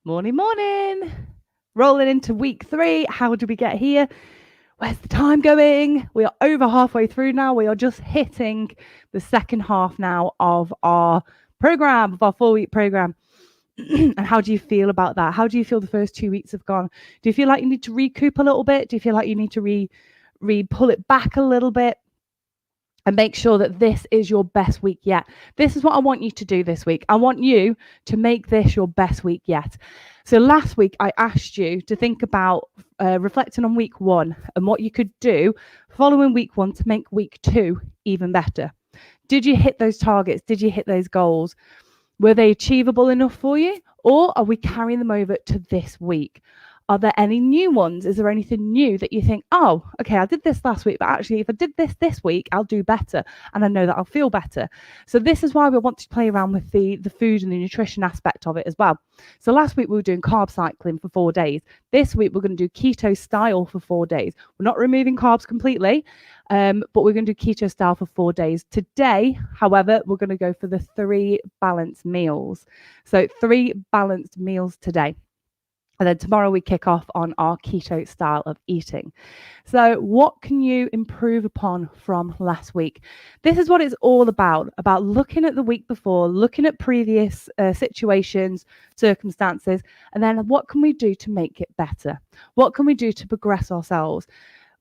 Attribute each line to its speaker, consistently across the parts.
Speaker 1: Morning, morning. Rolling into week 3. How did we get here? Where's the time going? We are over halfway through now. We are just hitting the second half now of our program, of our 4-week program. And how do you feel about that? How do you feel the first 2 weeks have gone? Do you feel like you need to recoup a little bit? Do you feel like you need to pull it back a little bit? And make sure that this is your best week yet. This is what I want you to do this week. I want you to make this your best week yet. So last week, I asked you to think about reflecting on week 1 and what you could do following week 1 to make week 2 even better. Did you hit those targets? Did you hit those goals? Were they achievable enough for you? Or are we carrying them over to this week? Are there any new ones? Is there anything new that you think, oh, okay, I did this last week, but actually if I did this week, I'll do better. And I know that I'll feel better. So this is why we want to play around with the food and the nutrition aspect of it as well. So last week we were doing carb cycling for 4 days. This week we're going to do keto style for 4 days. We're not removing carbs completely, but we're going to do keto style for 4 days. Today, however, we're going to go for the 3 balanced meals. So 3 balanced meals today. And then tomorrow we kick off on our keto style of eating. So what can you improve upon from last week? This is what it's all about looking at the week before, looking at previous situations, circumstances, and then what can we do to make it better? What can we do to progress ourselves?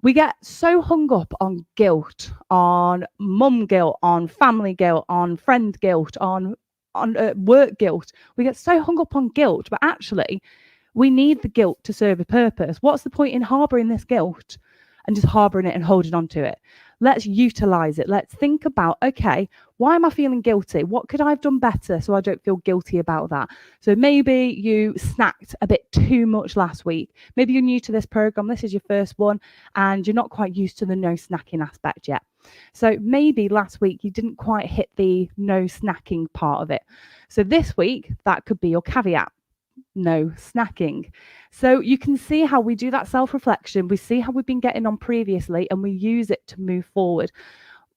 Speaker 1: We get so hung up on guilt, on mum guilt, on family guilt, on friend guilt, on work guilt. We get so hung up on guilt, but actually, we need the guilt to serve a purpose. What's the point in harboring this guilt and just harboring it and holding on to it? Let's utilize it. Let's think about, okay, why am I feeling guilty? What could I have done better so I don't feel guilty about that? So maybe you snacked a bit too much last week. Maybe you're new to this program. This is your first one and you're not quite used to the no snacking aspect yet. So maybe last week you didn't quite hit the no snacking part of it. So this week, that could be your caveat. No snacking. So you can see how we do that self-reflection. We see how we've been getting on previously and we use it to move forward.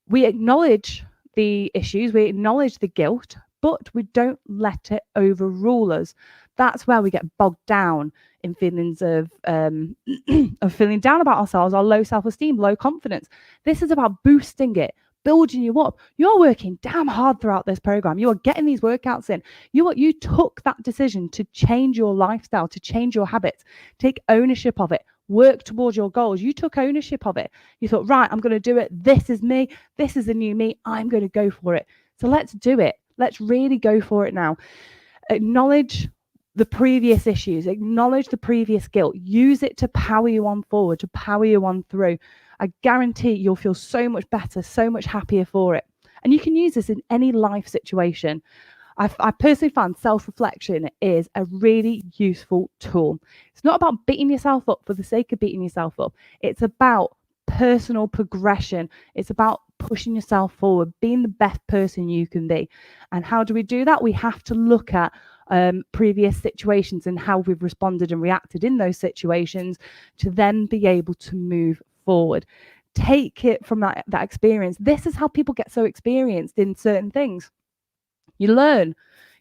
Speaker 1: We acknowledge the issues, we acknowledge the guilt, but we don't let it overrule us. That's where we get bogged down in feelings of feeling down about ourselves, our low self-esteem, low confidence. This is about boosting it, building you up. You're working damn hard throughout this program. You are getting these workouts in. You took that decision to change your lifestyle, to change your habits, take ownership of it, work towards your goals. You took ownership of it. You thought, right, I'm going to do it. This is me. This is the new me. I'm going to go for it. So let's do it. Let's really go for it now. Acknowledge the previous issues, acknowledge the previous guilt, use it to power you on forward, to power you on through. I guarantee you'll feel so much better, so much happier for it. And you can use this in any life situation. I personally find self-reflection is a really useful tool. It's not about beating yourself up for the sake of beating yourself up. It's about personal progression. It's about pushing yourself forward, being the best person you can be. And how do we do that? We have to look at previous situations and how we've responded and reacted in those situations to then be able to move forward. Take it from that experience. This is how people get so experienced in certain things. You learn,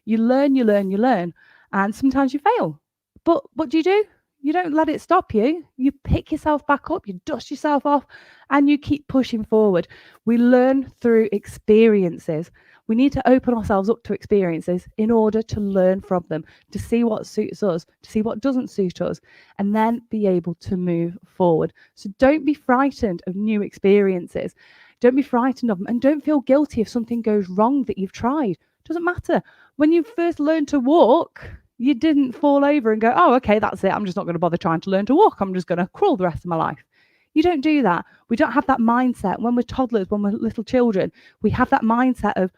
Speaker 1: and sometimes you fail. But what do? You don't let it stop you. You pick yourself back up, you dust yourself off, and you keep pushing forward. We learn through experiences. We need to open ourselves up to experiences in order to learn from them, to see what suits us, to see what doesn't suit us, and then be able to move forward. So don't be frightened of new experiences. Don't be frightened of them, and don't feel guilty if something goes wrong that you've tried. Doesn't matter. When you first learned to walk, you didn't fall over and go, oh, okay, that's it. I'm just not going to bother trying to learn to walk. I'm just going to crawl the rest of my life. You don't do that. We don't have that mindset. When we're toddlers, when we're little children, we have that mindset of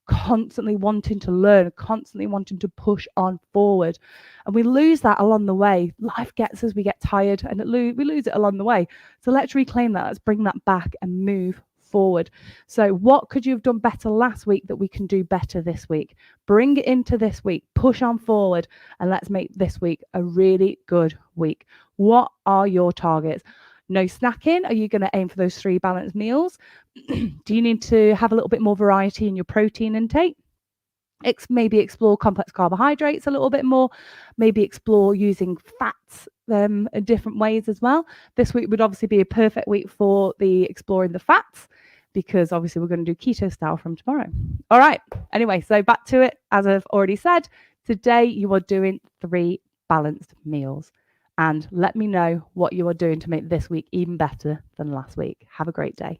Speaker 1: constantly wanting to learn, constantly wanting to push on forward. And we lose that along the way. Life gets us, we get tired, and we lose it along the way. So let's reclaim that. Let's bring that back and move forward. So what could you have done better last week that we can do better this week? Bring it into this week, push on forward, and let's make this week a really good week. What are your targets? No snacking? Are you going to aim for those 3 balanced meals? Do you need to have a little bit more variety in your protein intake? Maybe explore complex carbohydrates a little bit more, maybe explore using fats in different ways as well. This week would obviously be a perfect week for the exploring the fats, because obviously we're going to do keto style from tomorrow. All right. Anyway, so back to it. As I've already said, today you are doing 3 balanced meals. And let me know what you are doing to make this week even better than last week. Have a great day.